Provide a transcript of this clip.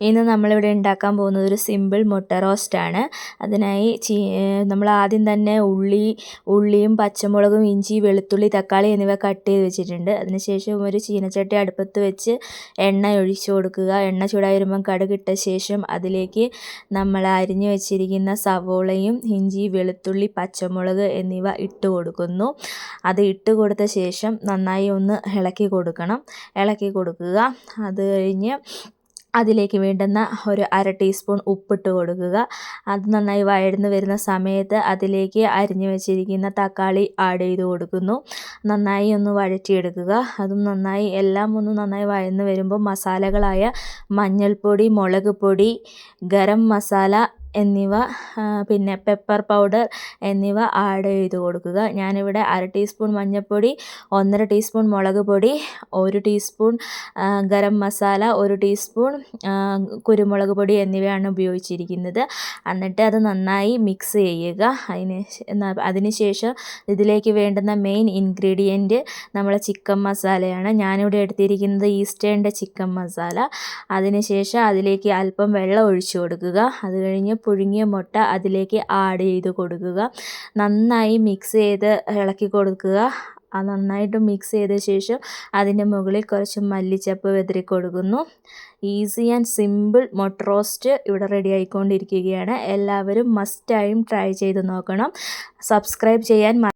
ഇന്ന് നമ്മളിവിടെ ഉണ്ടാക്കാൻ പോകുന്നത് ഒരു സിമ്പിൾ മുട്ട റോസ്റ്റാണ്. അതിനായി നമ്മൾ ആദ്യം തന്നെ ഉള്ളിയും പച്ചമുളകും ഇഞ്ചി വെളുത്തുള്ളി തക്കാളി എന്നിവ കട്ട് ചെയ്ത് വെച്ചിട്ടുണ്ട്. അതിനുശേഷം ഒരു ചീനച്ചട്ടി അടുപ്പത്ത് വെച്ച് എണ്ണ ഒഴിച്ചു കൊടുക്കുക. എണ്ണ ചൂടായി വരുമ്പം കടുകിട്ട ശേഷം അതിലേക്ക് നമ്മൾ അരിഞ്ഞു വെച്ചിരിക്കുന്ന സവോളയും ഇഞ്ചി വെളുത്തുള്ളി പച്ചമുളക് എന്നിവ ഇട്ട് കൊടുക്കുന്നു. അത് ഇട്ട് കൊടുത്ത ശേഷം നന്നായി ഒന്ന് ഇളക്കി കൊടുക്കുക. അത് കഴിഞ്ഞ് അതിലേക്ക് വേണ്ടുന്ന ഒരു 1/2 ടീസ്പൂൺ ഉപ്പിട്ട് കൊടുക്കുക. അത് നന്നായി വഴന്ന് വരുന്ന സമയത്ത് അതിലേക്ക് അരിഞ്ഞു വെച്ചിരിക്കുന്ന തക്കാളി ആഡ് ചെയ്ത് കൊടുക്കുന്നു. നന്നായി ഒന്ന് വഴറ്റിയെടുക്കുക. അതും എല്ലാം ഒന്ന് നന്നായി വഴന്ന് വരുമ്പോൾ മസാലകളായ മഞ്ഞൾപ്പൊടി, മുളക് പൊടി, ഗരം മസാല എന്നിവ പിന്നെ പെപ്പർ പൗഡർ എന്നിവ ആഡ് ചെയ്ത് കൊടുക്കുക. ഞാനിവിടെ 1/2 ടീസ്പൂൺ മഞ്ഞൾപ്പൊടി, 1.5 ടീസ്പൂൺ മുളക് പൊടി, 1 ടീസ്പൂൺ ഗരം മസാല, 1 ടീസ്പൂൺ കുരുമുളക് പൊടി എന്നിവയാണ് ഉപയോഗിച്ചിരിക്കുന്നത്. എന്നിട്ട് അത് നന്നായി മിക്സ് ചെയ്യുക. അതിനുശേഷം ഇതിലേക്ക് വേണ്ടുന്ന മെയിൻ ഇൻഗ്രീഡിയൻറ്റ് നമ്മളെ ചിക്കൻ മസാലയാണ്. ഞാനിവിടെ എടുത്തിരിക്കുന്നത് ഈസ്റ്റേണിൻ്റെ ചിക്കൻ മസാല. അതിനുശേഷം അതിലേക്ക് അല്പം വെള്ളം ഒഴിച്ചു കൊടുക്കുക. അത് കഴിഞ്ഞ് പുഴുങ്ങിയ മുട്ട അതിലേക്ക് ആഡ് ചെയ്ത് കൊടുക്കുക. നന്നായി മിക്സ് ചെയ്ത് ഇളക്കി കൊടുക്കുക. നന്നായിട്ട് മിക്സ് ചെയ്ത ശേഷം അതിൻ്റെ മുകളിൽ കുറച്ച് മല്ലിച്ചപ്പ് വിതറി കൊടുക്കുന്നു. ഈസി ആൻഡ് സിമ്പിൾ മുട്ട റോസ്റ്റ് ഇവിടെ റെഡി ആയിക്കൊണ്ടിരിക്കുകയാണ്. എല്ലാവരും മസ്റ്റായും ട്രൈ ചെയ്ത് നോക്കണം. സബ്സ്ക്രൈബ് ചെയ്യാൻ